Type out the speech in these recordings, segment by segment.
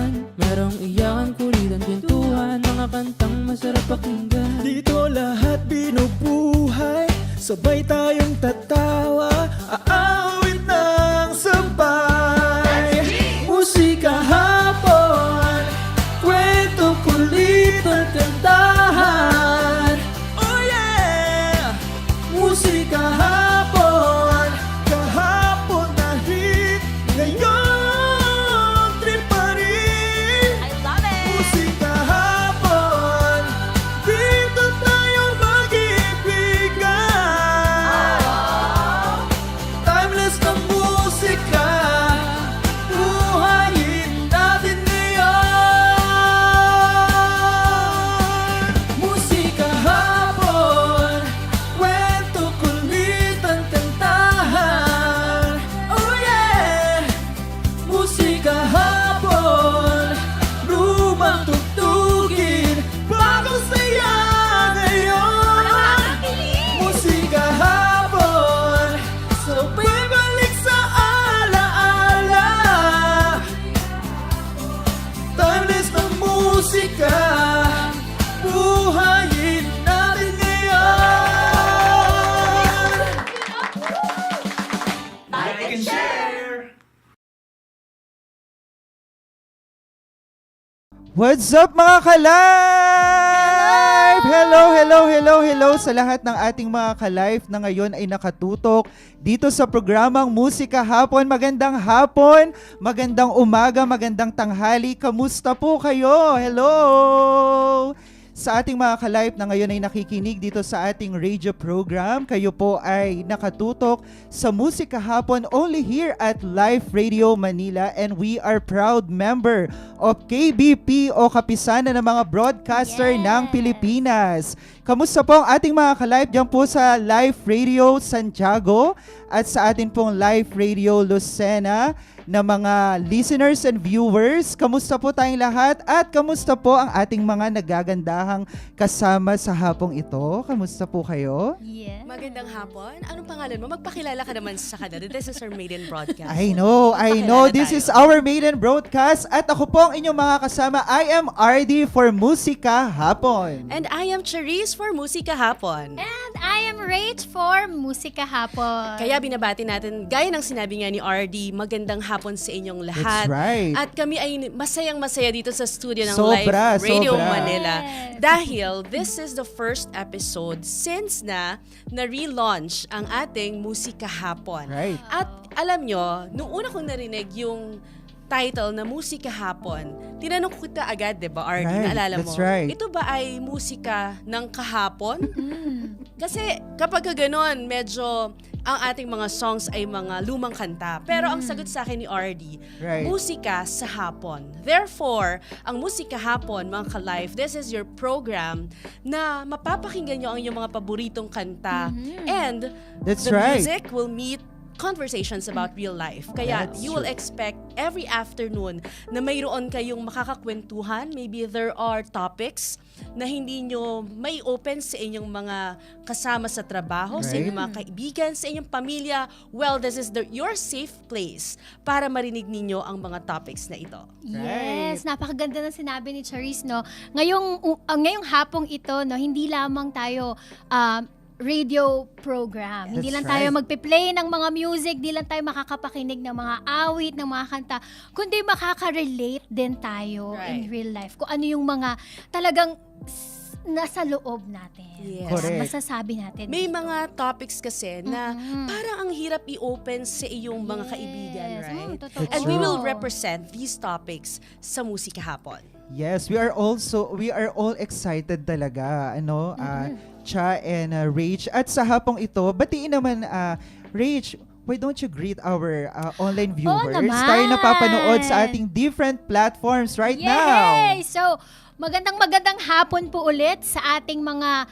kalokohan, merong iyakan, kulitan, kwentuhan, mga kantang masarap pakinggan. Dito lahat binubuhay, sabay tayong tatawa, aawit ng sabay. Musika hapon, kwento, kulitan, kantahan. Oh yeah! Musika hapon, kahapon na hit, ngayon trip pa rin. I love it! Musika hapon, dito tayo mag-ibigan. Timeless na musika, buhayin natin ngayon. Musika hapon, kwento, kulitan, kantahan. Oh yeah! Musika hapon, lumang tugtugin, bagong saya ngayon. Musika hapon, sabay balik sa alaala. Timeless na musika, buhayin natin ngayon. Like and share! What's up mga ka-live? Hello sa lahat ng ating mga ka-live na ngayon ay nakatutok dito sa programang Musika Hapon. Magandang hapon, magandang umaga, magandang tanghali. Kamusta po kayo? Hello! Sa ating mga ka-live na ngayon ay nakikinig dito sa ating radio program, kayo po ay nakatutok sa Musika Hapon only here at Live Radio Manila, and we are proud member of KBP o Kapisanan ng mga Broadcaster ng Pilipinas. Kamusta po ang ating mga ka-live dyan po sa Live Radio Santiago at sa atin pong Live Radio Lucena na mga listeners and viewers? Kamusta po tayong lahat at kamusta po ang ating mga nagagandahang kasama sa hapong ito? Kamusta po kayo? Yeah. Magandang hapon. Anong pangalan mo? Magpakilala ka naman sa kanila. This is our maiden broadcast. I know. Pakilala This tayo. is our maiden broadcast at ako po ang inyong mga kasama. I am RD for Musika Hapon. And I am Charisse for Musika Hapon. And I am Rach for Musika Hapon. Kaya binabati natin, gaya ng sinabi nga ni RD, magandang hapon sa inyong lahat. That's right. At kami ay masayang-masaya dito sa studio ng Sobra, Live Radio sobra. Manila. Yes. Dahil this is the first episode since na-relaunch ang ating Musika Hapon. Right. At alam nyo, nung una kong narinig yung title na Musika Hapon, tinanong ko kita agad, di ba, RD? Right, Naalala mo? that's right. Ito ba ay musika ng kahapon? Kasi kapag ganon, medyo ang ating mga songs ay mga lumang kanta. Pero ang sagot sa akin ni RD, Right. musika sa hapon. Therefore, ang Musika Hapon, mga ka-live, this is your program na mapapakinggan nyo ang inyong mga paboritong kanta. And That's the right. music will meet conversations about real life. Kaya That's you will true. expect every afternoon na mayroon kayong makakakwentuhan. Maybe there are topics na hindi nyo may open sa inyong mga kasama sa trabaho, sa Right. inyong mga kaibigan, sa inyong pamilya. Well, this is your safe place para marinig ninyo ang mga topics na ito. Yes, napakaganda ng sinabi ni Charisse, no. Ngayong hapong ito, no, hindi lamang tayo radio program. Hindi That's lang tayo right. magpe-play ng mga music, hindi lang tayo makakapakinig ng mga awit, ng mga kanta, kundi makaka-relate din tayo in Right. real life. Kung ano yung mga talagang nasa loob natin. Yes. Correct. Masasabi natin. May mga topics kasi na Mhm. parang ang hirap i-open sa iyong mga kaibigan, Yes. right? Totoo. And we will True. represent these topics sa Musika Hapon. Yes, we are all excited talaga, ano, Cha and Rach. At sa hapong ito, batiin naman, Rach, why don't you greet our online viewers? naman. Tayo napapanood sa ating different platforms right now. Yay! So, magandang hapon po ulit sa ating mga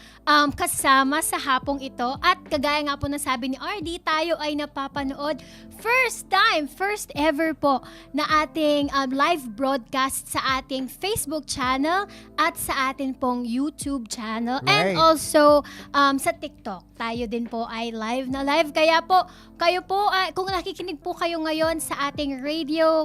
kasama sa hapong ito. At kagaya nga po ng sabi ni RD, tayo ay napapanood first ever po na ating live broadcast sa ating Facebook channel at sa ating pong YouTube channel. And Right. also sa TikTok. Tayo din po ay live na live. Kaya po, kayo po, kung nakikinig po kayo ngayon sa ating radio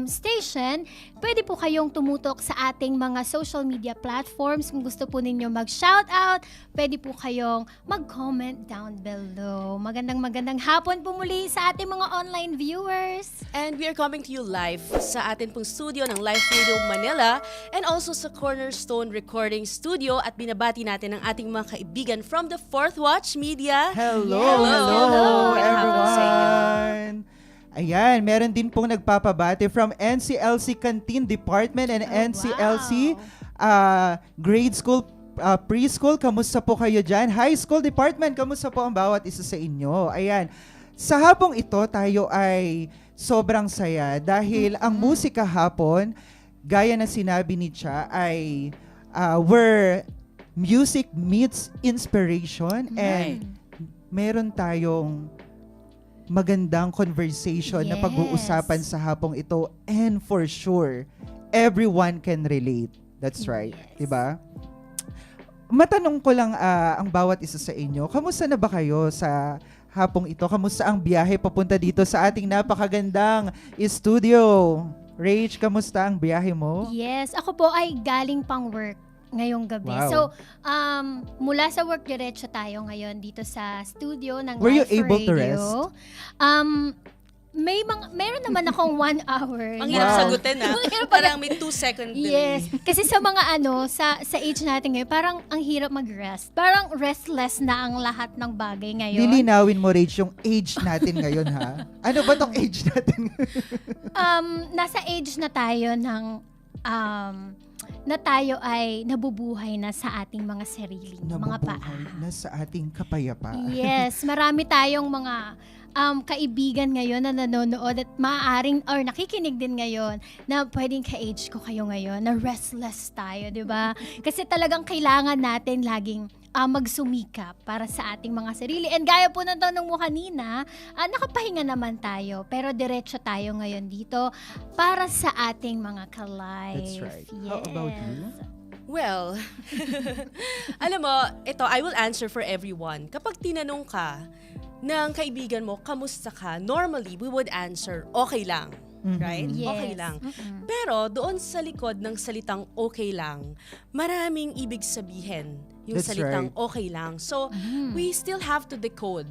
station, pwede po kayong tumutok sa ating mga social media platforms. Kung gusto po ninyo mag-shoutout, pwede po kayong mag-comment down below. Magandang hapon po muli sa ating mga online viewers. And we are coming to you live sa atin pong studio ng Live Radio Manila and also sa Cornerstone Recording Studio at binabati natin ang ating mga kaibigan from the Fourth Watch Media. Hello, Yes, hello, hello. everyone! Ayan, meron din pong nagpapabati from NCLC Canteen Department and NCLC Grade School, Preschool. Kamusta po kayo dyan? High School Department, kamusta po ang bawat isa sa inyo? Ayan, sa hapong ito tayo ay sobrang saya dahil ang musika hapon, gaya na sinabi ni Cha, ay where music meets inspiration and meron tayong magandang conversation na Yes. pag-uusapan sa hapong ito, and for sure everyone can relate. That's right, Yes. 'di ba? Matanong ko lang ang bawat isa sa inyo, kamusta na ba kayo sa hapong ito? Kamusta ang biyahe papunta dito sa ating napakagandang studio? Rach, kamusta ang biyahe mo? Yes, ako po ay galing pang work ngayong gabi. Wow. So, mula sa work, diretso tayo ngayon dito sa studio ng Were you Live able to Radio. rest? Meron naman akong 1 hour. Ang na- hirap Wow. sagutin Ang hirap Parang may 2-second delay. Yes. Kasi sa mga sa age natin ngayon, parang ang hirap mag-rest. Parang restless na ang lahat ng bagay ngayon. Lilinawin mo, Rach, yung age natin ngayon, ha? Ano ba tong age natin? Nasa age na tayo ng na tayo ay nabubuhay na sa ating mga sariling mga paa. Nabubuhay na sa ating kapayapaan. Yes, marami tayong mga kaibigan ngayon na nanonood at maaaring or nakikinig din ngayon na pwedeng ka-age ko kayo ngayon, na restless tayo, di ba? Kasi talagang kailangan natin laging magsumikap para sa ating mga sarili. And gaya po ng tanong mo kanina, nakapahinga naman tayo, pero diretso tayo ngayon dito para sa ating mga ka-life. That's right. Yes. How about you? Well, alam mo, ito, I will answer for everyone. Kapag tinanong ka ng kaibigan mo, kamusta ka? Normally, we would answer, okay lang. Right? Yes. Okay lang. Mm-mm. Pero doon sa likod ng salitang okay lang, maraming ibig sabihin yung That's salitang right. okay lang. So, we still have to decode.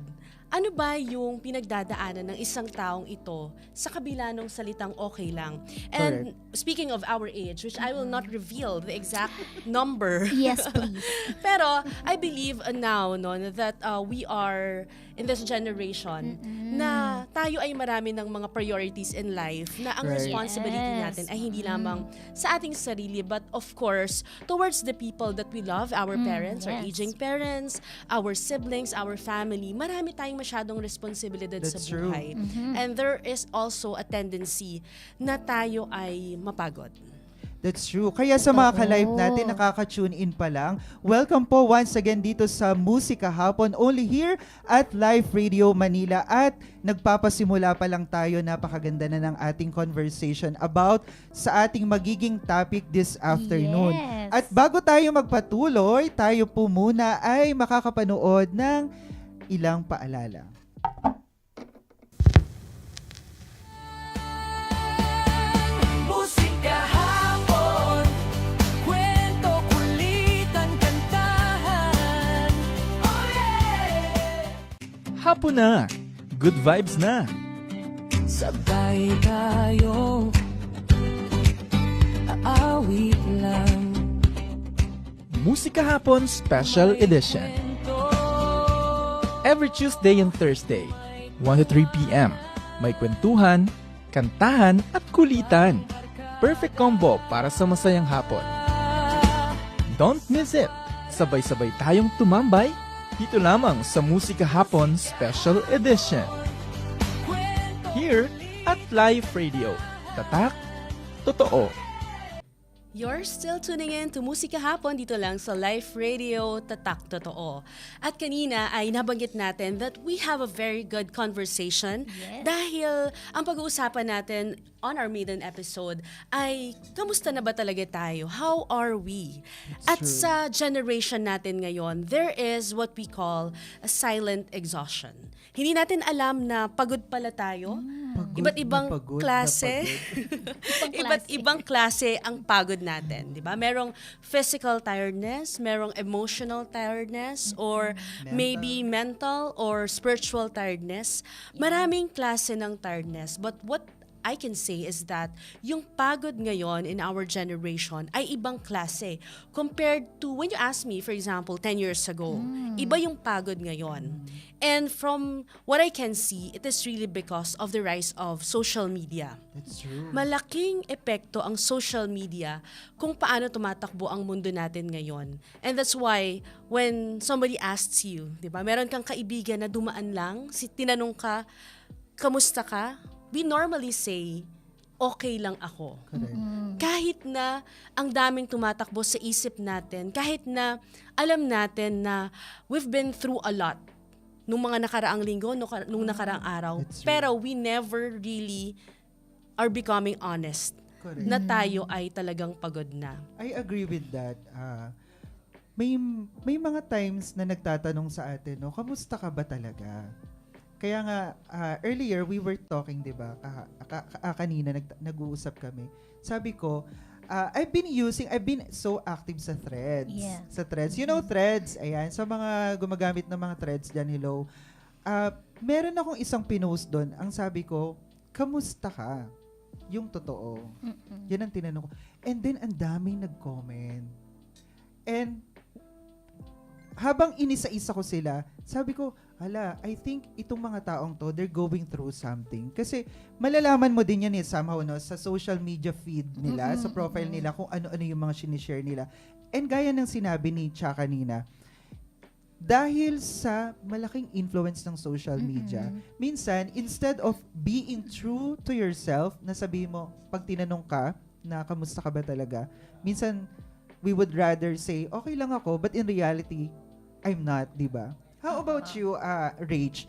Ano ba yung pinagdadaanan ng isang taong ito sa kabila ng salitang okay lang? And speaking of our age, which I will not reveal the exact number. Yes, please. Pero I believe now that we are in this generation na tayo ay marami ng mga priorities in life na ang Right. responsibility Yes. natin ay hindi lamang sa ating sarili but of course towards the people that we love, our parents, our yes. aging parents, our siblings, our family. Marami tayong masyadong responsibilidad sa That's true. buhay. And there is also a tendency na tayo ay mapagod. That's true. Kaya sa mga Oo. ka-live natin, nakaka-tune in pa lang, welcome po once again dito sa Musika Hapon, only here at Live Radio Manila. At nagpapasimula pa lang tayo, napakaganda na ng ating conversation about sa ating magiging topic this afternoon. Yes. At bago tayo magpatuloy, tayo po muna ay makakapanood ng ilang paalala. Musika hapon, kwento, kulitan, kantahan. Oh yeah! Hapon na! Good vibes na! Sabay tayo, aawit lang. Musika Hapon Special Edition. Every Tuesday and Thursday, 1 to 3 p.m. May kwentuhan, kantahan at kulitan. Perfect combo para sa masayang hapon. Don't miss it! Sabay-sabay tayong tumambay dito lamang sa Musika Hapon Special Edition. Here at Live Radio. Tatak, totoo. You're still tuning in to Musika Hapon dito lang sa Life Radio Tatak Totoo. At kanina ay nabanggit natin that we have a very good conversation Yes. dahil ang pag-uusapan natin on our maiden episode ay kamusta na ba talaga tayo? How are we? At true. sa generation natin ngayon, there is what we call a silent exhaustion. Hindi natin alam na pagod pala tayo. Pagod Iba't na ibang pagod na klase. Ibang Iba't klase. ibang klase ang pagod natin, 'di ba? Merong physical tiredness, merong emotional tiredness, or maybe mental or spiritual tiredness. Maraming klase ng tiredness. But what I can say is that yung pagod ngayon in our generation ay ibang klase compared to when you ask me, for example, 10 years ago. Iba yung pagod ngayon. And from what I can see, it is really because of the rise of social media. That's true. Malaking epekto ang social media kung paano tumatakbo ang mundo natin ngayon. And that's why when somebody asks you, 'di ba? Meron kang kaibigan na dumaan lang, tinanong ka, "Kamusta ka?" We normally say, "Okay lang ako." Correct. Kahit na ang daming tumatakbo sa isip natin, kahit na alam natin na we've been through a lot nung mga nakaraang linggo, nung nakaraang araw, That's true. pero we never really are becoming honest Correct. na tayo ay talagang pagod na. I agree with that. May mga times na nagtatanong sa atin, no, kamusta ka ba talaga? Kaya nga, earlier we were talking, di ba? Kanina nag-uusap kami. Sabi ko, I've been so active sa Threads. Yeah. Sa Threads. You know Threads? Ayan, sa mga gumagamit ng mga Threads dyan, hello. Meron akong isang pinost doon. Ang sabi ko, kamusta ka? Yung totoo. Yan ang tinanong ko. And then, ang daming nag-comment. And, habang inisa-isa ko sila, sabi ko, I think itong mga taong to, they're going through something. Kasi malalaman mo din yan somehow, no, sa social media feed nila, sa profile nila, kung ano-ano yung mga sinishare nila. And gaya ng sinabi ni Cha kanina, dahil sa malaking influence ng social media, minsan, instead of being true to yourself, na sabihin mo, pag tinanong ka, na kamusta ka ba talaga, minsan, we would rather say, okay lang ako, but in reality, I'm not, di ba? How about you, Rach?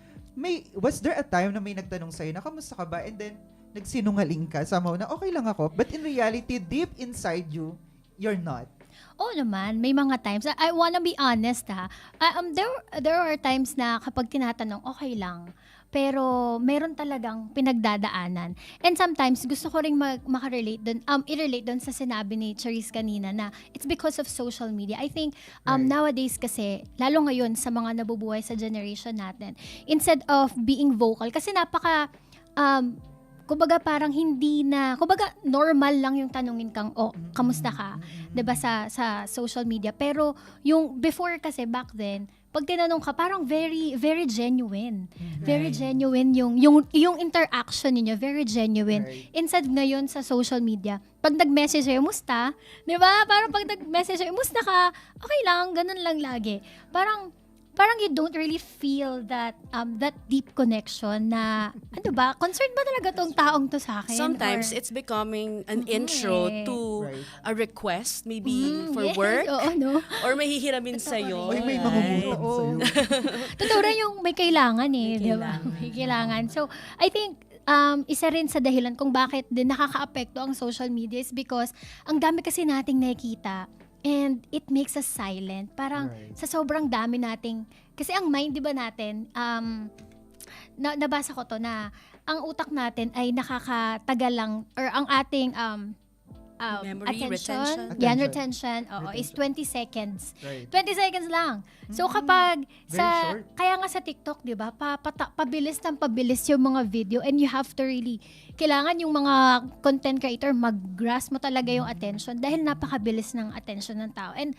Was there a time na may nagtanong sa'yo na kamusta ka ba? And then, nagsinungaling ka somehow na okay lang ako, but in reality, deep inside you, you're not. Oo naman, may mga times. I wanna be honest ha. There are times na kapag tinatanong, okay lang. Pero meron talagang pinagdadaanan. And sometimes, gusto ko rin makarelate doon, i-relate doon sa sinabi ni Charisse kanina na it's because of social media. I think Right. nowadays kasi, lalo ngayon sa mga nabubuhay sa generation natin, instead of being vocal, kasi kumbaga parang kumbaga normal lang yung tanungin kang, kamusta ka? 'Di ba sa social media. Pero yung before kasi back then, pag tinanong ka, parang very very genuine. Very genuine yung interaction niyo, very genuine. Right. Instead ngayon sa social media, pag nag-message sa'yo, musta? 'Di ba? Parang pag nag-message sa'yo, musta ka? Okay lang, ganun lang lagi. Parang you don't really feel that deep connection na, ano ba, concerned ba talaga tong taong to sa akin? Sometimes Or- it's becoming an intro to Right. a request, maybe for yes, work, oo, no? or may hihiramin sa'yo. Uy, may Right. mangungutang Oo. sa'yo. Totoo rin yung may kailangan May di ba? kailangan. May kailangan. So, I think, isa rin sa dahilan kung bakit din nakaka-apekto ang social media is because ang dami kasi nating nakikita and it makes us silent. Parang Right. sa sobrang dami nating, kasi ang mind, di ba natin, nabasa ko to na ang utak natin ay nakakatagal lang, or ang ating Memory, attention, retention. yan, retention, is 20 seconds. Right. 20 seconds lang. So kapag Very short. kaya nga sa TikTok, 'di ba? Pabilis ng pabilis yung mga video, and you have to really kailangan yung mga content creator mag-grasp mo talaga yung attention dahil napakabilis ng attention ng tao. And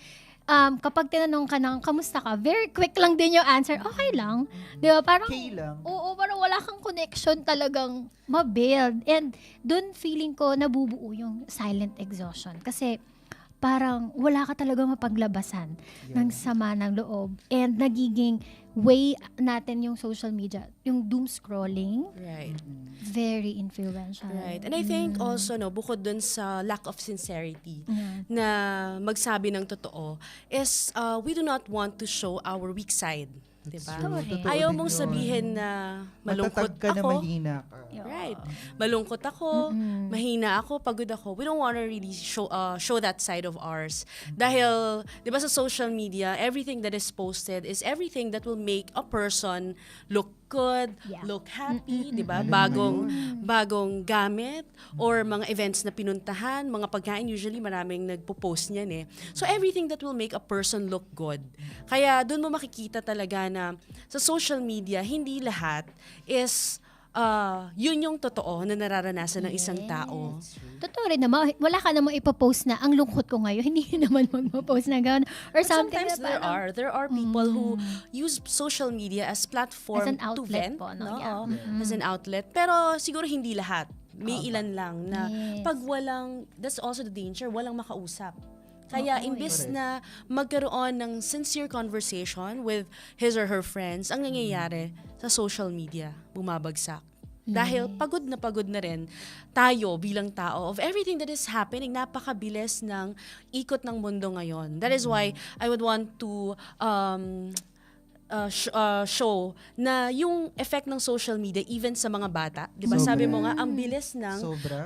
kapag tinanong ka ng kamusta ka, very quick lang din yung answer. Okay lang. 'Di ba? Parang Okay lang. oo, parang wala kang connection talagang mabuild. And dun feeling ko nabubuo yung silent exhaustion. Kasi parang wala ka talaga mapaglabasan ng sama ng loob. And nagiging way natin yung social media, yung doom scrolling, Right. very influential. Right. And I think also, no, bukod dun sa lack of sincerity Yeah. na magsabi ng totoo, is we do not want to show our weak side. Diba? Correct. Ayaw mong sabihin na malungkot Matatag ka na ako. mahina ka. Right. Malungkot ako, mahina ako, pagod ako. We don't want to really show that side of ours. Dahil, di ba sa social media, everything that is posted is everything that will make a person look good, Yeah. look happy, di ba? Bagong gamit or mga events na pinuntahan, mga pagkain, usually maraming nagpo-post niyan eh. So everything that will make a person look good. Kaya doon mo makikita talaga na sa social media, hindi lahat is yun yung totoo na nararanasan ng isang tao. Totoo rin naman, wala ka namang ipopost na ang lungkot ko ngayon, hindi naman magpo-post na gano'n. Or But something sometimes na parang, there are people who use social media as platform As an to outlet vent, po, no? no? Yeah. Oo, as an outlet. Pero siguro hindi lahat. May ilan lang na Yes. pag walang, that's also the danger, walang makausap. Kaya Oo, imbes correct. na magkaroon ng sincere conversation with his or her friends, ang nangyayari sa social media, bumabagsak. Dahil pagod na rin tayo bilang tao of everything that is happening. Napakabilis ng ikot ng mundo ngayon. That is why I would want to show na yung effect ng social media even sa mga bata. Diba? Sobra. Sabi mo nga, ang bilis ng Sobra.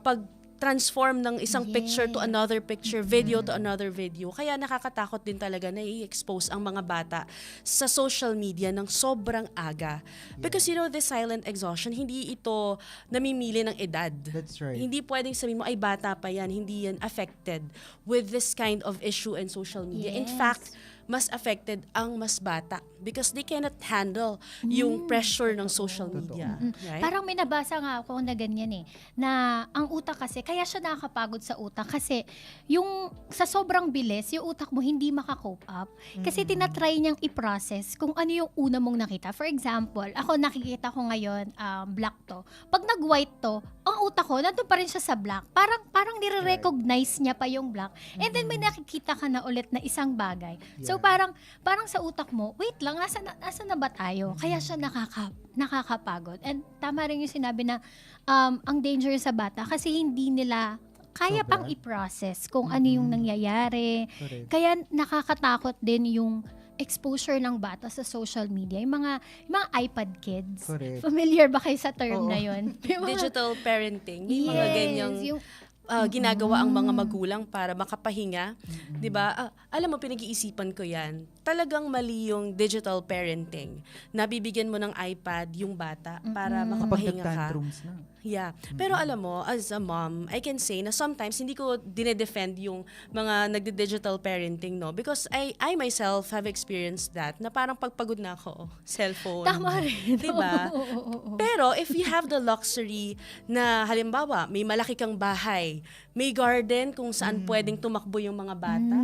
pag-transform ng isang picture to Yes. another picture, video to another video. Kaya nakakatakot din talaga na i-expose ang mga bata sa social media ng sobrang aga. Because this silent exhaustion, hindi ito namimili ng edad. That's right. Hindi pwedeng sabihin mo, ay bata pa yan, hindi yan affected with this kind of issue in social media. In Yes. fact, mas affected ang mas bata because they cannot handle yung pressure ng social media. Right? Parang may nabasa nga ako na ganyan na ang utak kasi, kaya siya nakakapagod sa utak kasi yung sa sobrang bilis, yung utak mo hindi makakope up kasi tinatry niyang i-process kung ano yung una mong nakita. For example, ako nakikita ko ngayon, black to. Pag nag-white to, ang utak ko, nandun pa rin siya sa black. Parang nire-recognize niya pa yung black. And then may nakikita ka na ulit na isang bagay. So parang sa utak mo, wait lang, nasa na ba tayo? Kaya siya nakakapagod. And tama rin yung sinabi na ang danger sa bata kasi hindi nila kaya Sobra. pang i-process kung ano yung nangyayari. Correct. Kaya nakakatakot din yung exposure ng bata sa social media. Yung mga iPad kids. Correct. Familiar ba kayo sa term Oo. na yun? Yung mga- Digital parenting. May mga Yes, ganyang yung ginagawa ang mga magulang para makapahinga. 'Di ba? Alam mo, pinag-iisipan ko 'yan. Talagang mali yung digital parenting. Nabibigyan mo ng iPad yung bata para Kapag makapahinga ka. nag-tantrums na. Yeah. Pero alam mo, as a mom, I can say na sometimes hindi ko dinedefend yung mga nagde-digital parenting, no? Because I myself have experienced that na parang pagpagod na ako, cellphone. Tama rin. Diba? Oo. Pero if you have the luxury na halimbawa, may malaki kang bahay, may garden kung saan pwedeng tumakbo yung mga bata,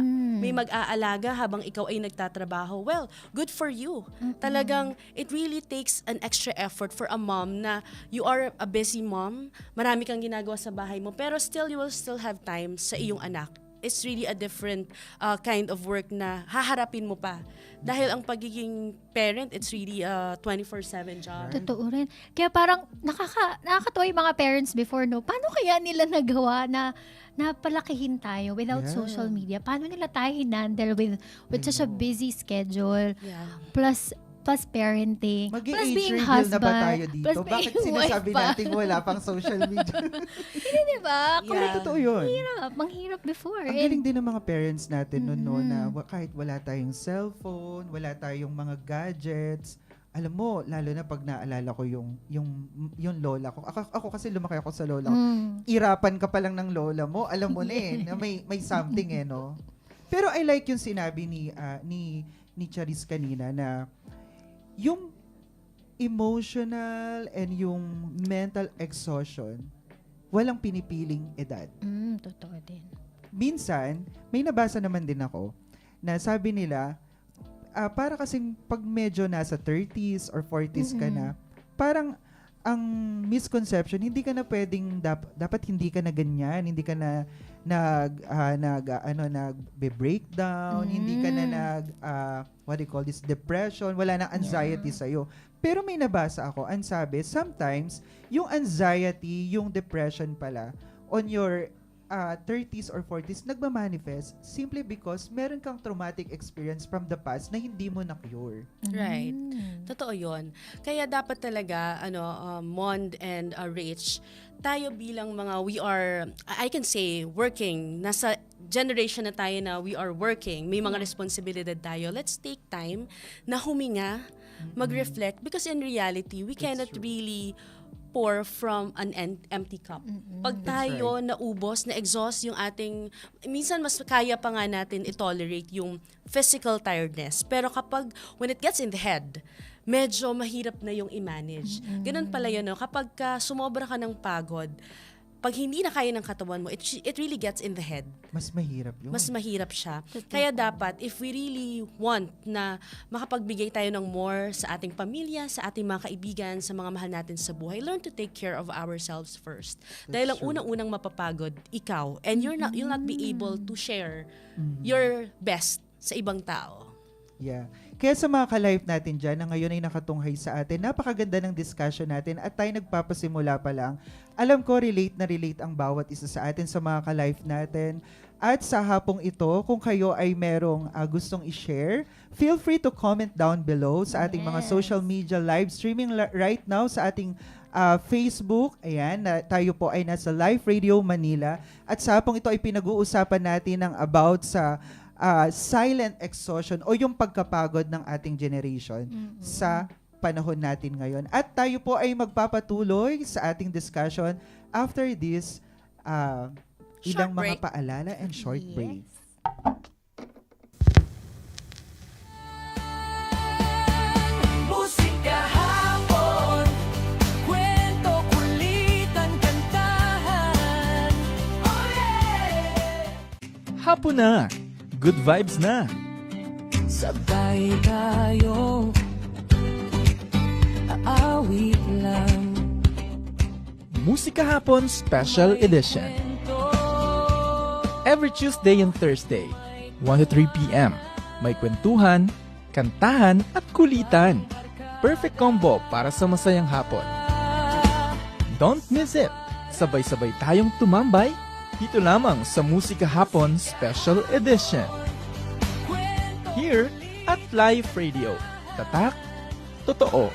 may mag-aalaga habang ikaw ay nagtatrabaho, well, good for you. Talagang it really takes an extra effort for a mom na you are a busy mom, marami kang ginagawa sa bahay mo, pero still you will still have time sa iyong anak. It's really a different kind of work na haharapin mo pa. Dahil ang pagiging parent, it's really a 24/7 job. Totoo rin. Kaya parang nakakatuwa yung mga parents before, no? Paano kaya nila nagawa na palakihin tayo without Yeah. social media? Paano nila tayo hinandle with such a busy schedule? Yeah. Plus parenting, plus Mag-i-age being reveal husband, na ba tayo dito? plus Bakit being sinasabi wife pa. natin wala pang social media? Diba? Kung Yeah. totoo yun. Manghirap before. Ang galing din ng mga parents natin noon, no, na Mm-hmm. kahit wala tayong cellphone, wala tayong mga gadgets, alam mo, lalo na pag naalala ko yung lola ko. Ako kasi lumaki ako sa lola ko. Irapan ka pa lang ng lola mo, alam mo na na may something no. Pero I like yung sinabi ni Charis kanina na yung emotional and yung mental exhaustion, walang pinipiling edad. Totoo din. Minsan, may nabasa naman din ako na sabi nila, para kasing pag medyo nasa 30s or 40s ka na, parang ang misconception, hindi ka na pwedeng dapat hindi ka na ganyan, hindi ka na nagbe-breakdown, hindi ka na what do you call this, depression, wala nang anxiety sa'yo. Pero may nabasa ako, ang sabi, sometimes yung anxiety, yung depression pala on your 30s or 40s nagmamanifest simply because meron kang traumatic experience from the past na hindi mo na-cure. Right. Totoo yun. Kaya dapat talaga, Mond and Rach, tayo bilang mga, we are, I can say, working, nasa generation na tayo na we are working, may mga responsibilidad tayo, let's take time na huminga, mag-reflect, because in reality, we cannot really pour from an empty cup. Pag tayo naubos, na-exhaust yung ating, minsan mas kaya pa nga natin i-tolerate yung physical tiredness. Pero kapag, when it gets in the head, medyo mahirap na yung i-manage. Ganun pala yun, no? Kapag sumobra ka ng pagod, pag hindi na kaya ng katawan mo, it really gets in the head. Mas mahirap yun. Mas mahirap siya. Kaya dapat, if we really want na makapagbigay tayo ng more sa ating pamilya, sa ating mga kaibigan, sa mga mahal natin sa buhay, learn to take care of ourselves first. Dahil ang unang-unang mapapagod, ikaw. And you'll not be able to share your best sa ibang tao. Yeah. Kaya sa mga ka-live natin dyan na ngayon ay nakatunghay sa atin, napakaganda ng discussion natin at tayo nagpapasimula pa lang. Alam ko, relate na relate ang bawat isa sa atin sa mga ka-live natin. At sa hapong ito, kung kayo ay merong gustong i-share, feel free to comment down below sa ating mga social media live streaming right now sa ating Facebook. Ayan, tayo po ay nasa Live Radio Manila. At sa hapong ito ay pinag-uusapan natin ng about sa silent exhaustion o yung pagkapagod ng ating generation sa panahon natin ngayon. At tayo po ay magpapatuloy sa ating discussion after this ilang mga paalala and short break. Musika hapon, kwento, kulitan, kantahan. Oh yeah! Hapon na! Good vibes na! Sabay tayo, aawit lang. Musika Hapon Special Edition. Every Tuesday and Thursday, 1 to 3 p.m. May kwentuhan, kantahan at kulitan. Perfect combo para sa masayang hapon. Don't miss it! Sabay-sabay tayong tumambay dito lamang sa Musika Hapon Special Edition. Here at Live Radio. Tatak, totoo.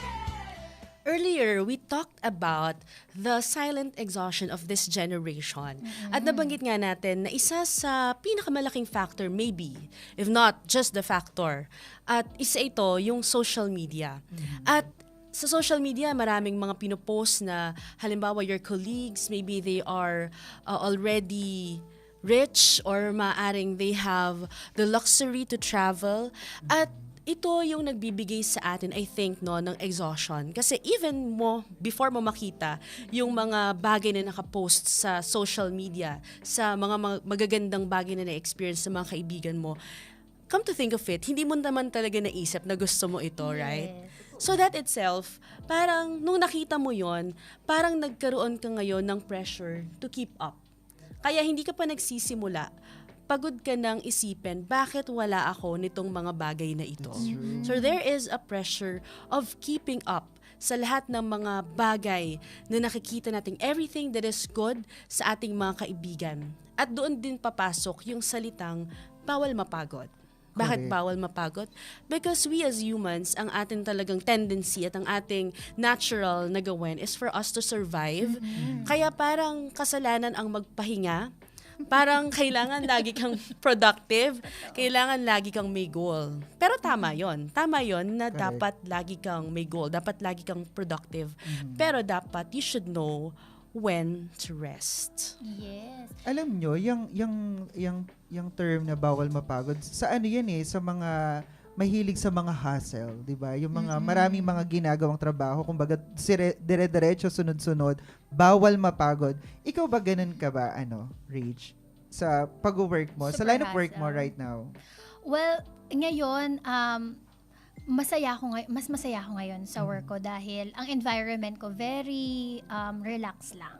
Earlier, we talked about the silent exhaustion of this generation. At nabanggit nga natin na isa sa pinakamalaking factor, maybe, if not just the factor, at isa ito yung social media. At sa social media, maraming mga pinopost na halimbawa your colleagues, maybe they are already rich or maaring they have the luxury to travel. At ito yung nagbibigay sa atin, I think, no, ng exhaustion. Kasi even before mo makita yung mga bagay na nakapost sa social media, sa mga magagandang bagay na na-experience sa mga kaibigan mo, come to think of it, hindi mo naman talaga naisip na gusto mo ito, right? So that itself, parang nung nakita mo yon, parang nagkaroon ka ngayon ng pressure to keep up. Kaya hindi ka pa nagsisimula, pagod ka nang isipin, bakit wala ako nitong mga bagay na ito? So there is a pressure of keeping up sa lahat ng mga bagay na nakikita natin, everything that is good sa ating mga kaibigan. At doon din papasok yung salitang bawal mapagod. Bakit bawal mapagod? Because we as humans, ang ating talagang tendency at ang ating natural na gawin is for us to survive. Kaya parang kasalanan ang magpahinga. Parang kailangan lagi kang productive, kailangan lagi kang may goal. Pero tama yon. Tama yon na dapat lagi kang may goal, dapat lagi kang productive. Pero dapat you should know when to rest. Yes. Alam nyo, yung term na bawal mapagod, sa ano yan sa mga mahilig sa mga hustle, di ba? Yung mga maraming mga ginagawang trabaho, kumbaga dire-diretso, sunod-sunod, bawal mapagod. Ikaw ba ganun ka ba, Rach? Sa pag-work mo, sa Super line of work mo hustle. right now? Well, ngayon, mas masaya ako ngayon sa work ko dahil ang environment ko very relax lang.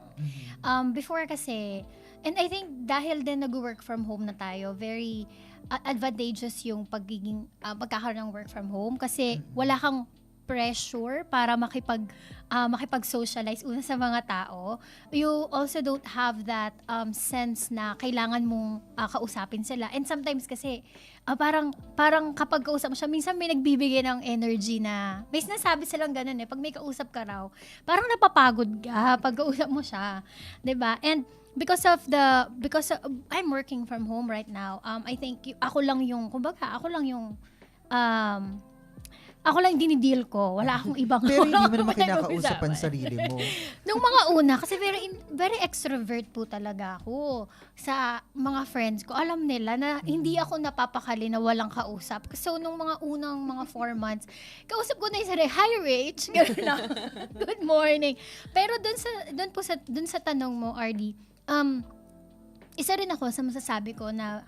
Before kasi, and I think dahil din nag-work from home na tayo, very advantageous yung pagkakaroon ng work from home kasi wala kang pressure para makipag-socialize una sa mga tao. You also don't have that sense na kailangan mong kausapin sila. And sometimes kasi parang kapag kausap mo siya, minsan may nagbibigay ng energy na may sinasabi silang ganun pag may kausap ka raw, parang napapagod ka pag kausap mo siya. 'Di ba? And because I'm working from home right now, I think ako lang yung dinideal ko. Wala akong ibang Pero hindi mo naman pinag-uusapan. kinakausap ang sarili mo. Nung mga una, kasi very extrovert po talaga ako sa mga friends ko. Alam nila na hindi ako napapakali na walang kausap. So, nung mga unang mga 4 months, kausap ko na yung sarili, "Hi, Rach!" Ganun lang. "Good morning." Pero dun sa tanong mo, RD, isa rin ako sa masasabi ko na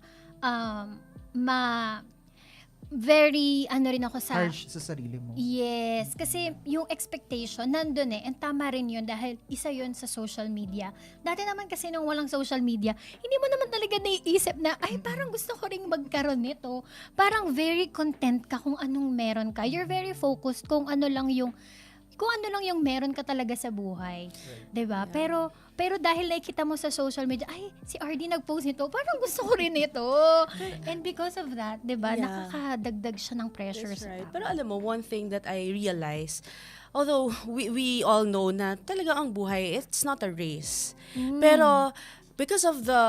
very rin ako sa Harsh sa sarili mo. yes, kasi yung expectation nandun and tama rin yun dahil isa yun sa social media. Dati naman kasi nung walang social media, hindi mo naman talaga naiisip na ay parang gusto ko ring magkaroon nito. Parang very content ka kung anong meron ka. You're very focused kung ano lang yung meron ka talaga sa buhay. 'Di ba? Yeah. Pero dahil nakikita mo sa social media, ay, si RD nag-post nito, parang gusto ko rin ito. And because of that, 'di ba, Yeah. nakakadagdag siya ng pressure That's sa right. tao. Pero alam mo, one thing that I realize, although we all know na talaga ang buhay, it's not a race. Pero because of the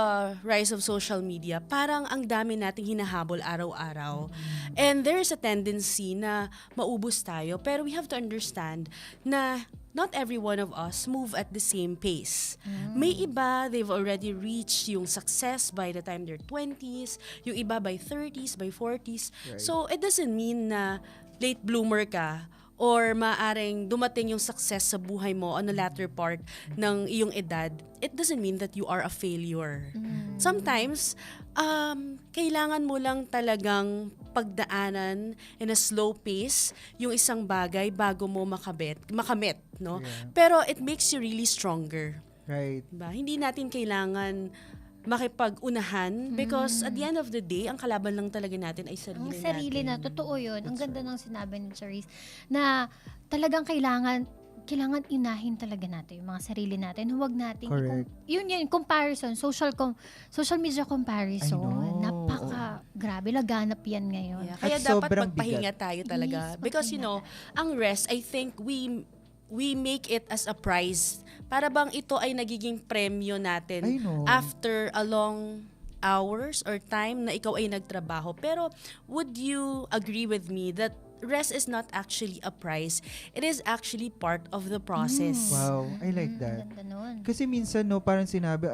rise of social media, parang ang dami nating hinahabol araw-araw. And there's a tendency na maubos tayo. Pero we have to understand na not every one of us move at the same pace. May iba, they've already reached yung success by the time they're 20s, yung iba by 30s, by 40s. Right. So it doesn't mean na late bloomer ka or maaring dumating yung success sa buhay mo on the latter part ng iyong edad. It doesn't mean that you are a failure. Sometimes, kailangan mo lang talagang pagdaanan in a slow pace yung isang bagay bago mo makamit, no? Yeah. Pero it makes you really stronger. Right. Diba? Hindi natin kailangan makipag-unahan because at the end of the day, ang kalaban lang talaga natin ay Ang sarili sarili natin. na, totoo yun. Ang That's ganda ng sinabi ni Charisse na talagang kailangan inahin talaga natin yung mga sarili natin. Huwag natin Correct. yun comparison, social media comparison. I know. Grabe, laganap yan ngayon. Yeah. Kaya At dapat sobrang magpahinga tayo talaga. Yes, Because you know, ang rest, I think we make it as a prize. Para bang ito ay nagiging premyo I natin know. after a long hours or time na ikaw ay nagtrabaho. Pero would you agree with me that rest is not actually a prize? It is actually part of the process. Wow, I like that. Ganda nun. Kasi minsan, no, parang sinabi,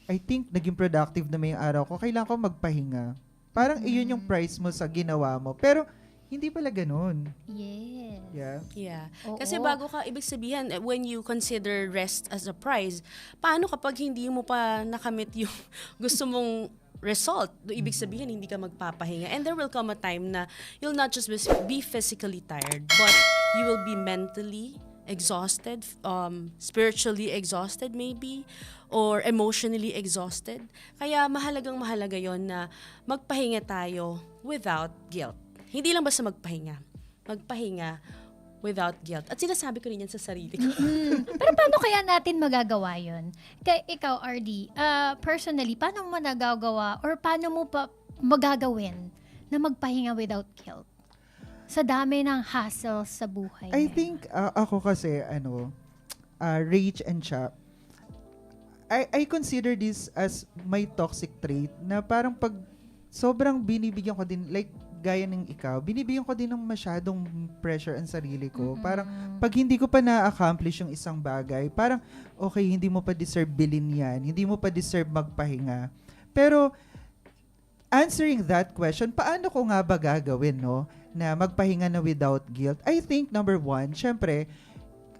I think naging productive na may araw ko, kailangan ko magpahinga. Parang iyon yung price mo sa ginawa mo. Pero, hindi pala ganun. Yes. Yeah. Yeah. Oo. Kasi bago ka, ibig sabihin, when you consider rest as a prize, paano kapag hindi mo pa nakamit yung gusto mong result? Ibig sabihin, hindi ka magpapahinga. And there will come a time na you'll not just be physically tired, but you will be mentally exhausted, spiritually exhausted maybe, or emotionally exhausted. Kaya mahalaga yon na magpahinga tayo without guilt. Hindi lang basta magpahinga without guilt. At sinasabi ko rin yan sa sarili ko. Pero paano kaya natin magagawa yun? Ikaw, RD, personally, paano mo nagagawa or paano mo pa magagawin na magpahinga without guilt? Sa dami ng hassle sa buhay. I ngayon. think, ako kasi, Rach and Cha, I consider this as my toxic trait na parang pag sobrang binibigyan ko din, like, gaya ng ikaw, binibigyan ko din ng masyadong pressure ang sarili ko. Parang, pag hindi ko pa na-accomplish yung isang bagay, parang, okay, hindi mo pa deserve bilhin yan. Hindi mo pa deserve magpahinga. Pero, answering that question, paano ko nga ba gagawin, no? Na magpahinga na without guilt? I think, number one, syempre,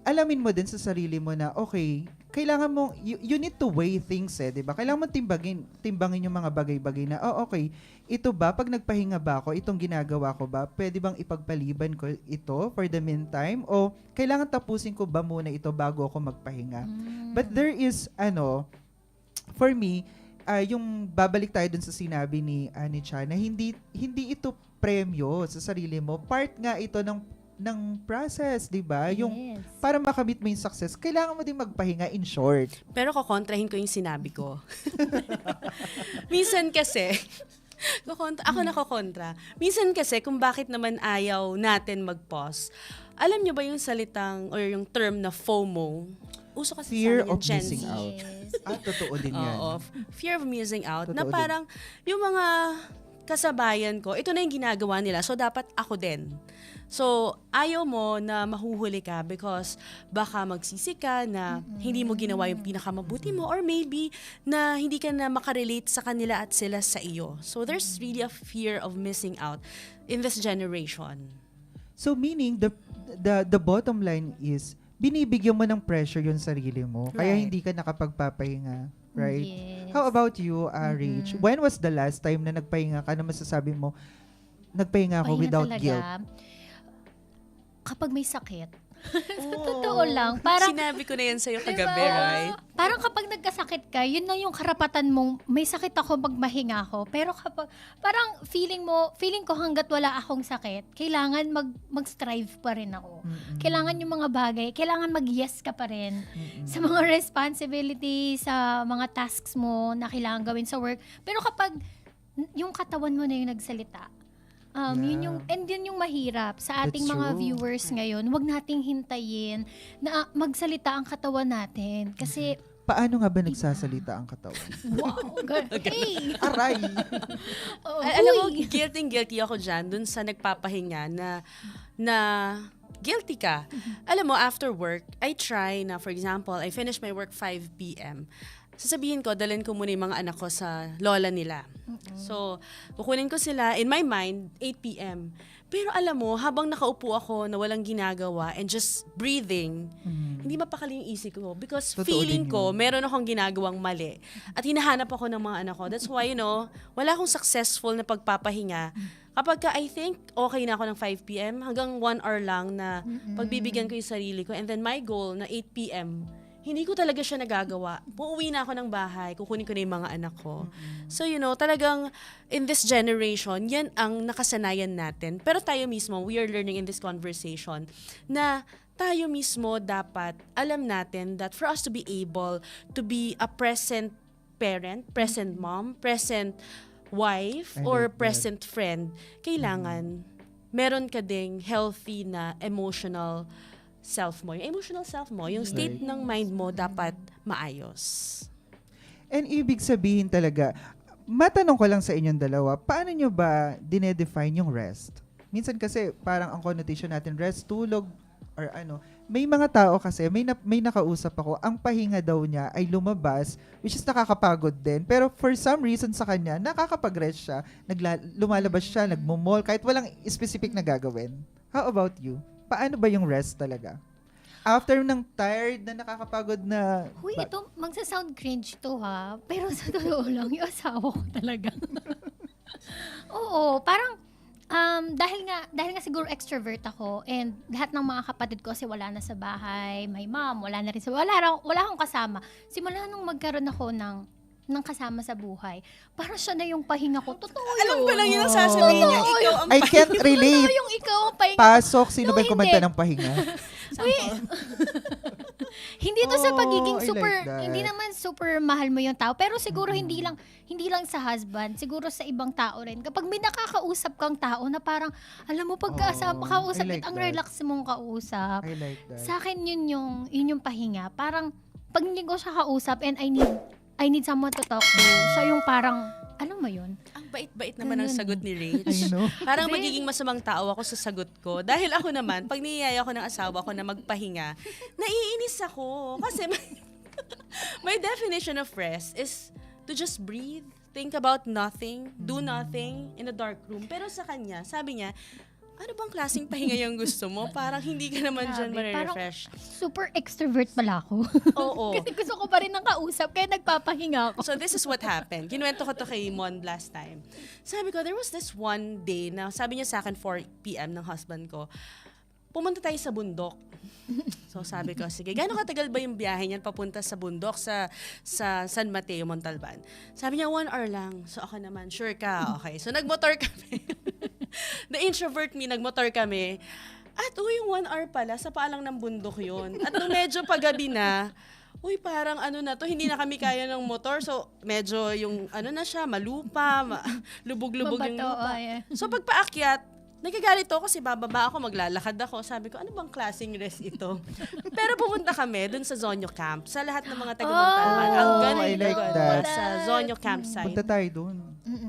alamin mo din sa sarili mo na, okay, kailangan mo, you need to weigh things di ba? Kailangan mo timbangin yung mga bagay-bagay na, okay, ito ba, pag nagpahinga ba ako, itong ginagawa ko ba, pwede bang ipagpaliban ko ito for the meantime? O kailangan tapusin ko ba muna ito bago ako magpahinga? But there is, for me, yung babalik tayo dun sa sinabi ni Cha na hindi ito premyo sa sarili mo. Part nga ito ng process, di ba? Yung Yes. para makamit mo yung success, kailangan mo din magpahinga in short. Pero kukontrahin ko yung sinabi ko. Minsan kasi, ako nakokontra. Minsan kasi, kung bakit naman ayaw natin mag-pause, alam niyo ba yung salitang or yung term na FOMO? Uso kasi Fear sa amin of yung Gen missing Z. out. Yes. Totoo din yan. Oo, fear of missing out. Na Totoo din. parang yung mga kasabayan ko, ito na yung ginagawa nila, so dapat ako din. So, ayaw mo na mahuhuli ka because baka magsisi ka na hindi mo ginawa yung pinakamabuti mo or maybe na hindi ka na makarelate sa kanila at sila sa iyo. So, there's really a fear of missing out in this generation. So meaning, the bottom line is, binibigyan mo ng pressure yung sarili mo. Kaya Right. hindi ka nakapagpapahinga. Right? Yes. How about you, Rach? When was the last time na nagpahinga ka na masasabi mo, nagpahinga ako Pahinga without talaga. guilt? Kapag may sakit. Totoo lang. Parang, Sinabi ko na yan sa'yo diba? kagabi, right? Parang kapag nagkasakit ka, yun lang yung karapatan mong may sakit ako, magmahinga ako. Pero kapag, parang feeling ko hanggat wala akong sakit, kailangan mag-strive pa rin ako. Kailangan yung mga bagay, kailangan mag-yes ka pa rin sa mga responsibility, sa mga tasks mo na kailangan gawin sa work. Pero kapag yung katawan mo na yung nagsalita, yun yung mahirap sa ating That's mga true. viewers ngayon. Huwag nating hintayin na magsalita ang katawan natin. Kasi, Paano nga ba nagsasalita ang katawan? wow, hey! Aray! Oh, Alam mo, uy! guilty ako dyan dun sa nagpapahinga na guilty ka. Alam mo, after work, I try na, for example, I finish my work 5 p.m. Sasabihin ko, dalhin ko muna yung mga anak ko sa lola nila. So, kukunin ko sila, in my mind, 8 p.m. Pero alam mo, habang nakaupo ako na walang ginagawa and just breathing, hindi mapakali yung isip ko. Because Totoo feeling din ko, yun. meron akong ginagawang mali. At hinahanap ako ng mga anak ko. That's why, wala akong successful na pagpapahinga. Kapag I think okay na ako ng 5 p.m., hanggang 1 hour lang na pagbibigyan ko yung sarili ko. And then my goal na 8 p.m., hindi ko talaga siya nagagawa. Uuwi na ako ng bahay, kukunin ko na yung mga anak ko. So, talagang in this generation, yan ang nakasanayan natin. Pero tayo mismo, we are learning in this conversation na tayo mismo dapat alam natin that for us to be able to be a present parent, present mom, present wife, I or like that. present friend, kailangan meron ka ding healthy na emotional self mo. Yung emotional self mo, yung state ng mind mo dapat maayos. And ibig sabihin talaga, matanong ko lang sa inyong dalawa, paano nyo ba dinedefine yung rest? Minsan kasi parang ang connotation natin, rest, tulog, or ano. May mga tao kasi, may nakausap ako, ang pahinga daw niya ay lumabas, which is nakakapagod din. Pero for some reason sa kanya, nakakapag-rest siya, lumalabas siya, nagmumall, kahit walang specific na gagawin. How about you? Paano ba yung rest talaga? After ng tired na nakakapagod na... Huy, ito, magsa-sound cringe to ha. Pero sa totoo lang, yung asawa ko talaga. Oo, parang, dahil nga siguro extrovert ako and lahat ng mga kapatid ko kasi wala na sa bahay, may mom, wala na rin wala akong kasama. Simula nung magkaroon ako ng kasama sa buhay, parang siya na yung pahinga ko. Totoo yun. Alam ko lang yun ang sasabihin niya. Totoo Ikaw ang I can't Totoo relate. yung ikaw ang pahinga. Pasok, sino No, ba yung kumanta hindi. ng pahinga? Hindi to sa pagiging Oh, I super, like that. hindi naman super mahal mo yung tao, pero siguro hindi lang sa husband, siguro sa ibang tao rin. Kapag may nakakausap kang tao na parang, alam mo, pagkausap, Oh, kausap, I like ang that. relax mong kausap. I like that. Sa akin yun yung pahinga. Parang, pag hindi ko siya kausap and I need someone to talk to, siya yung parang, alam mo yun? Ang bait-bait naman ang Ganun. sagot ni I Rach. know. Parang magiging masamang tao ako sa sagot ko. Dahil ako naman, pag niyaya ko ng asawa ko na magpahinga, naiinis ako. Kasi my definition of rest is to just breathe, think about nothing, do nothing in a dark room. Pero sa kanya, sabi niya, ano bang klaseng pahinga yung gusto mo? Parang hindi ka naman dyan Grabe, parang ma-refresh. super extrovert pala ako. Oo. Kasi gusto ko pa rin ng kausap, kaya nagpapahinga ako. So this is what happened. Kinuwento ko to kay Mon last time. Sabi ko, there was this one day na sabi niya sa akin 4 p.m. ng husband ko, pumunta tayo sa bundok. So sabi ko, sige, gaano katagal ba yung biyahe niyan papunta sa bundok sa San Mateo, Montalban? Sabi niya, 1 hour lang. So ako naman, sure ka. Okay. So nagmotor kami. The introvert me, nagmotor kami. At yung 1 hour pala, sa paalang ng bundok yun. At nung medyo paggabi na, parang ano na to, hindi na kami kaya ng motor. So, medyo yung ano na siya, malupa, lubog-lubog yung Mabato, lupa. yeah. So, pagpaakyat, nagagalit ako kasi bababa ako, maglalakad ako. Sabi ko, ano bang klaseng rest ito? Pero pumunta kami dun sa Zonyo Camp. Sa lahat ng mga taga-Montalban. Ang ganda I like that. sa Zonyo Campsite. Punta tayo doon.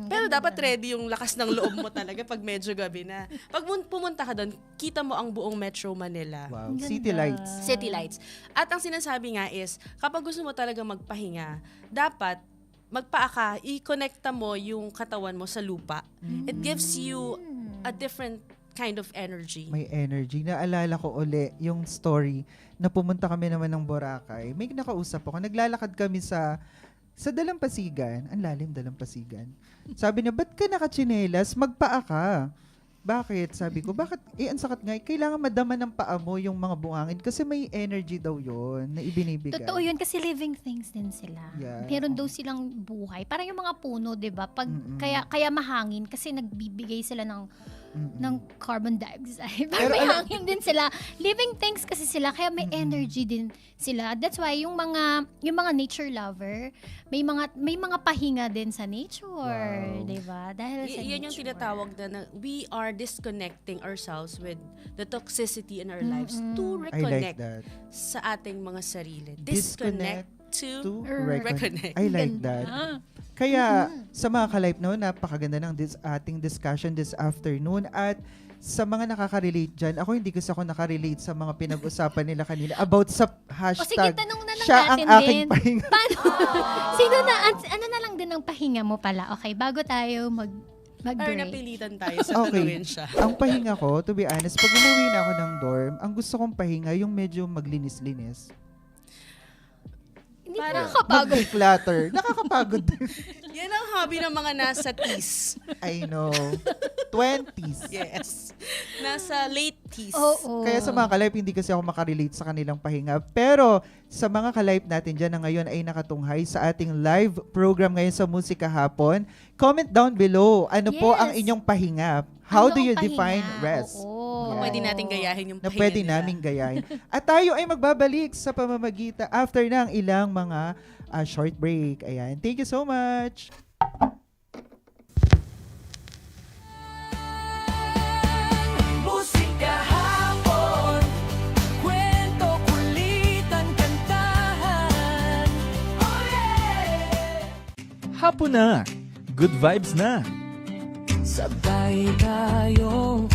Pero dapat ready yung lakas ng loob mo talaga pag medyo gabi na. Pag pumunta ka doon, kita mo ang buong Metro Manila. Wow. City lights. City lights. At ang sinasabi nga is, kapag gusto mo talaga magpahinga, dapat magpaaka, i-connecta mo yung katawan mo sa lupa. It gives you a different kind of energy. May energy. Naalala ko uli yung story na pumunta kami naman ng Boracay. May nakausap ako. Naglalakad kami sa Dalampasigan. Ang lalim, Dalampasigan. Sabi niya, ba't ka nakachinelas? Magpaa ka. Bakit? Sabi ko, bakit? Ang sakat nga. Kailangan madama ng paa mo yung mga buhangin kasi may energy daw yon na ibinibigay. Totoo yun kasi living things din sila. Yeah. Meron daw silang buhay. Parang yung mga puno, 'di ba? Pag kaya mahangin kasi nagbibigay sila ng carbon dioxide. Parang may hangin din sila. Living things kasi sila kaya may energy din sila. That's why yung mga nature lover, may mga pahinga din sa nature, 'di ba? Dahil sa Yun yung nature. tinatawag na we are disconnecting ourselves with the toxicity in our lives to I like reconnect that. sa ating mga sarili. Disconnect Disconnect to To reconnect. I like that. Kaya sa mga ka-life no, napakaganda ng ating discussion this afternoon at sa mga nakaka-relate dyan, hindi kasi ako nakarelate sa mga pinag-usapan nila kanina about sa O sige, hashtag tanong na lang siya natin ang aking din. pahinga. Paano? Ano na lang din ang pahinga mo pala? Okay, bago tayo Or mag-break. napilitan tayo sa Okay. tanungin siya. Ang pahinga ko, to be honest, pag umuwi na ako ng dorm, ang gusto kong pahinga yung medyo maglinis-linis. Hindi Parang- mo nakakapagod. Mag-declutter. Nakakapagod din. Yan ang hobby ng mga nasa teens. I know. 20s. Yes. Nasa late teens. Oo. Kaya sa mga ka-life, hindi kasi ako makarelate sa kanilang pahinga. Pero sa mga ka-life natin dyan na ngayon ay nakatunghay sa ating live program ngayon sa Musika Hapon, comment down below. Ano po Yes. ang inyong pahinga? How Ano do you ang define pahinga? rest? Oo. Yeah. Pwede natin gayahin yung Na pahinga pwede nila. naming gayahin. At tayo ay magbabalik sa pamamagitan after ng ilang mga short break. Ayan. Thank you so much. Musika hapon, kwento, kulitan, kantahan. Oh yeah! Hapon na! Good vibes na! Sabay tayo,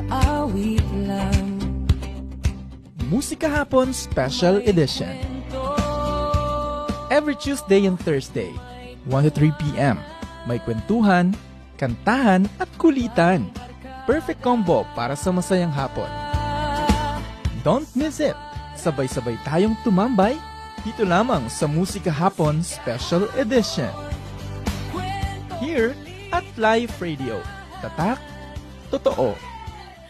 aawit lang. Musika Hapon Special Edition. Every Tuesday and Thursday, 1 to 3 p.m. May kwentuhan, kantahan at kulitan. Perfect combo para sa masayang hapon. Don't miss it! Sabay-sabay tayong tumambay dito lamang sa Musika Hapon Special Edition. Here at Live Radio. Tatak, totoo.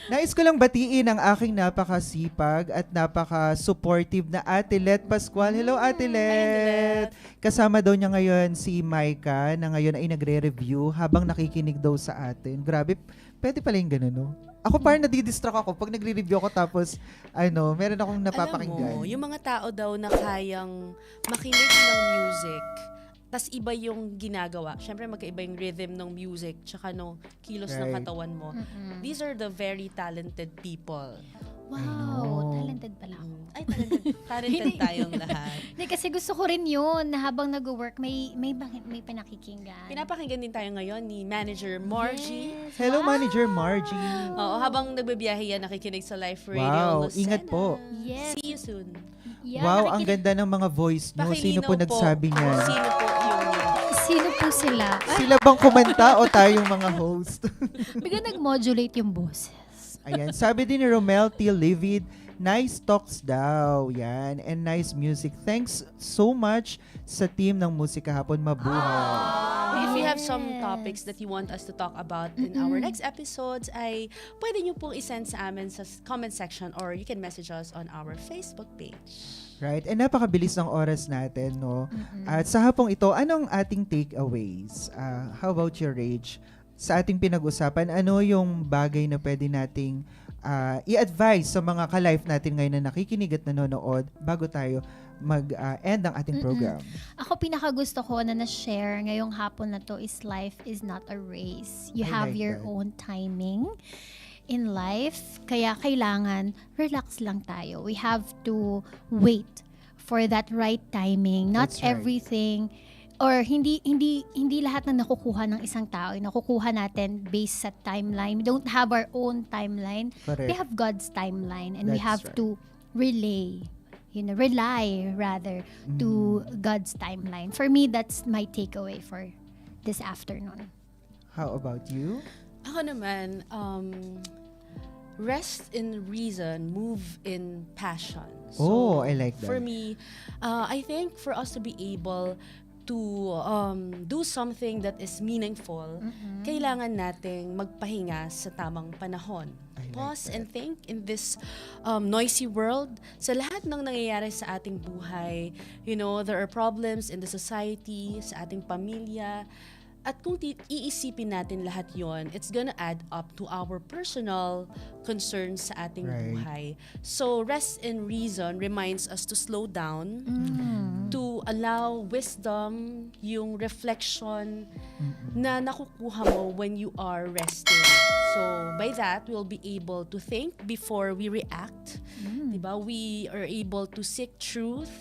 Nais ko lang batiin ang aking napakasipag at napaka-supportive na Ate Let Pascual. Hello, Ate Let! Kasama daw niya ngayon si Micah na ngayon ay nagre-review habang nakikinig daw sa atin. Grabe, pwede pala yung ganun, no? Ako parang nadidistract ako pag nagre-review ako tapos, meron akong napapakinggan. Alam mo, yung mga tao daw na kayang makinig ng music, tas iba yung ginagawa. Siyempre, magkaiba yung rhythm ng music tsaka no kilos ng Right. katawan mo. These are the very talented people. Wow, talented pala ako. Ay, talented tayong lahat. Hindi, kasi gusto ko rin yun na habang nag-work, may pinakikinggan. Pinapakinggan din tayo ngayon ni Manager Margie. Yes. Hello, Wow. Manager Margie. Oo, habang nagbibiyahe yan, nakikinig sa Live Radio. Wow, Lucena. ingat po. Yes. See you soon. Yeah, Wow, ang nakikinig- ganda ng mga voice nyo. Sino Pakilinaw po nagsabi kung niyan? Sino po yung Sino po sila? Ay, Sila bang kumanta o tayong mga host? bigla nag-modulate yung boses. Ayan, sabi din ni Romel T. Livid, nice talks daw. Yan, and nice music. Thanks so much sa team ng Musika Hapon. Mabuhay. If you have some topics that you want us to talk about in our next episodes, ay pwede nyo pong isend sa amin sa comment section or you can message us on our Facebook page. Right? And napakabilis ng oras natin, no? At sa hapong ito, anong ating takeaways? How about your Rage? Sa ating pinag-usapan, ano yung bagay na pwede nating i-advise sa mga ka-life natin ngayon na nakikinig at nanonood bago tayo mag-end ang ating program? Ako pinakagusto ko na na-share ngayong hapon na to is life is not a race. You I have like your that. own timing in life. Kaya kailangan relax lang tayo. We have to wait for that right timing. Not That's right. everything or hindi lahat na nakukuha ng isang tao ay nakukuha natin based sa timeline. We don't have our own timeline. Correct. We have God's timeline and we That's have right. to rely rather to God's timeline. For me, that's my takeaway for this afternoon. How about you? Ako naman, rest in reason, move in passion. Oh, I like that. For me, I think for us to be able to do something that is meaningful, kailangan nating magpahinga sa tamang panahon. I like Pause that. and think in this noisy world. Sa lahat ng nangyayari sa ating buhay, there are problems in the society, sa ating pamilya. At kung iisipin natin lahat yon, it's gonna add up to our personal concerns sa ating Right. buhay. So, rest in reason reminds us to slow down, to allow wisdom, yung reflection na nakukuha mo when you are resting. So, by that, we'll be able to think before we react. Diba? We are able to seek truth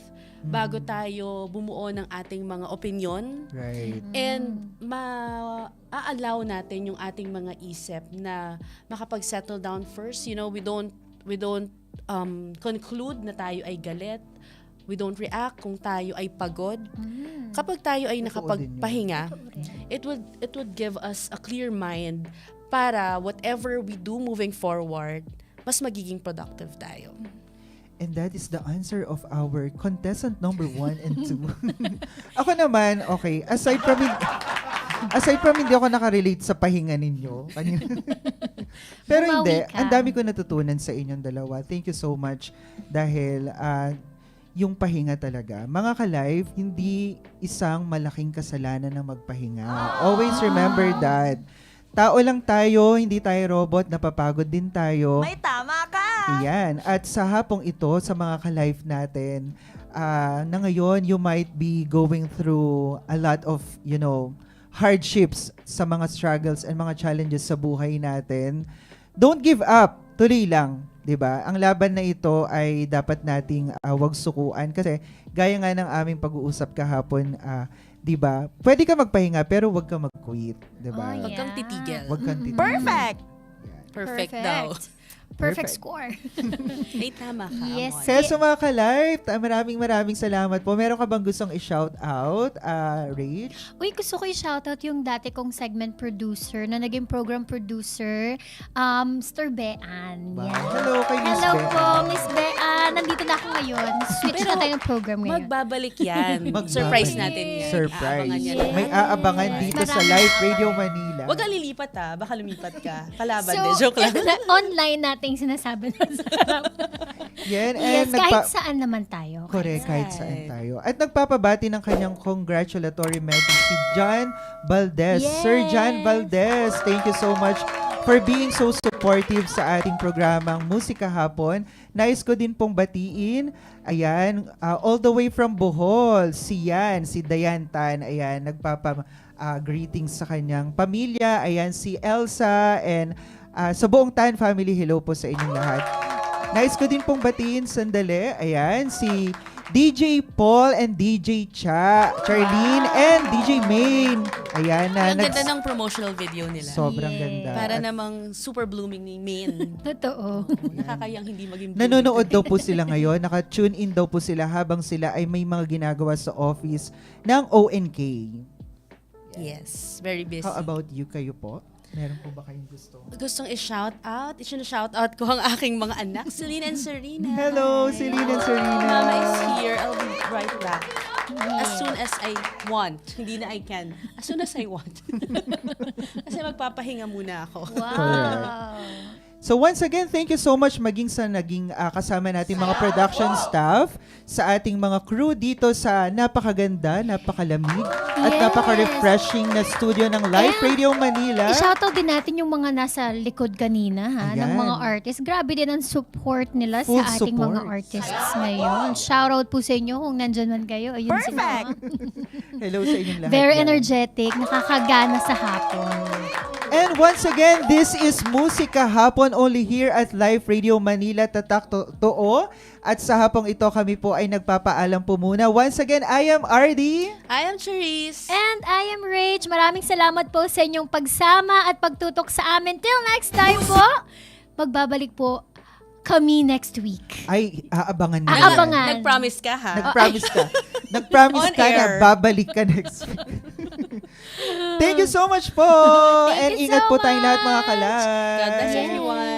bago tayo bumuo ng ating mga opinion. Right. And ma-allow natin yung ating mga isip na makapag-settle down first. We don't conclude na tayo ay galit. We don't react kung tayo ay pagod. Kapag tayo ay Totoo din nakapagpahinga, it would give us a clear mind para whatever we do moving forward, mas magiging productive tayo. And that is the answer of our contestant number 1 and 2. Ako naman, okay, aside from hindi ako nakarelate sa pahinga ninyo. Pero hindi, Bumawi ka. ang dami ko natutunan sa inyong dalawa. Thank you so much dahil yung pahinga talaga. Mga ka-live, hindi isang malaking kasalanan na magpahinga. Always remember that. Tao lang tayo, hindi tayo robot, napapagod din tayo. May tama ka! Ayan. At sa hapong ito, sa mga ka-life natin, na ngayon, you might be going through a lot of, hardships sa mga struggles and mga challenges sa buhay natin. Don't give up. Tuloy lang. 'Di ba? Ang laban na ito ay dapat nating wag sukuan kasi gaya nga ng aming pag-uusap kahapon, 'di ba? Pwede ka magpahinga pero wag ka mag-quit, 'di ba? Oh, Huwag kang titigil. Wag kang titigil. Perfect! Perfect daw. Perfect Perfect. score. May tama ka, Yes. Amon. Kaya sa mga ka-live, maraming salamat po. Meron ka bang gustong i-shout out, Rach? Uy, gusto ko i-shoutout yung dati kong segment producer na naging program producer, Mr. Bean. Wow. Yan. Hello kay Miss Hello Bean. po, Miss Bean. Nandito na ako ngayon. Switch Pero na tayo ng program ngayon. Magbabalik yan. Magbabalik. Surprise natin yan. Surprise. Aabangan yan. Yes. May aabangan dito sa Maraming Live Radio Manila. Huwag kang lilipat baka lumipat ka. Kalaban So, de, joke lang. ito na, online nating sinasabi na sa Yan, Yes, and kahit saan naman tayo. Correct, kahit saan tayo. At nagpapabati ng kanyang congratulatory message si John Valdez. Yes. Sir John Valdez, thank you so much for being so supportive sa ating programang Musika Hapon. Nais ko din pong batiin, ayan, all the way from Bohol, si Dayan Tan, ayan, greetings sa kanyang pamilya, ayan, si Elsa, and sa buong Tan family, hello po sa inyong lahat. Nais ko din pong batiin, sandali, ayan, si DJ Paul and DJ Charlene and DJ Main. Ayan na. Ang ganda ng promotional video nila. Sobrang Yes. ganda. Para At namang super blooming ni Main. Totoo. Nakakayang hindi maging blooming. nanonood daw po sila ngayon. Naka-tune in daw po sila habang sila ay may mga ginagawa sa office ng ONK. Yes, very busy. How about you? Kayo po? Meron po ba kayong gusto? Gustong i-shout out? I-shout out ko ang aking mga anak, Celine and Serena. Hello, Hi. Celine and Serena. Mama is here. I'll be right back. As soon as I want. Hindi na I can. As soon as I want. Kasi magpapahinga muna ako. Wow. So once again, thank you so much maging sa naging kasama natin mga production staff, sa ating mga crew dito sa napakaganda, napakalamig, at Yes. napaka-refreshing na studio ng Live Ayan. Radio Manila. I-shoutout din natin yung mga nasa likod kanina ng Ayan. mga artists. Grabe din ang support nila Full sa ating mga support. artists ngayon. Shoutout po sa inyo kung nandyan man kayo. Ayun Perfect! Hello sa inyong lahat. Very yan. energetic, nakakagana sa hapon. And once again, this is Musika Hapon only here at Live Radio Manila, Tatak Totoo. At sa hapong ito kami po ay nagpapaalam po muna. Once again, I am RD. I am Charisse. And I am Rach. Maraming salamat po sa inyong pagsama at pagtutok sa amin. Till next time po, magbabalik po kami next week. Ay, aabangan na. Aabangan. Nag-promise ka, ha? Nag-promise ka. Nag-promise On ka na air. babalik ka next week. Thank you so much po. Thank And you ingat so po tayong lahat mga much. kalay. God bless everyone.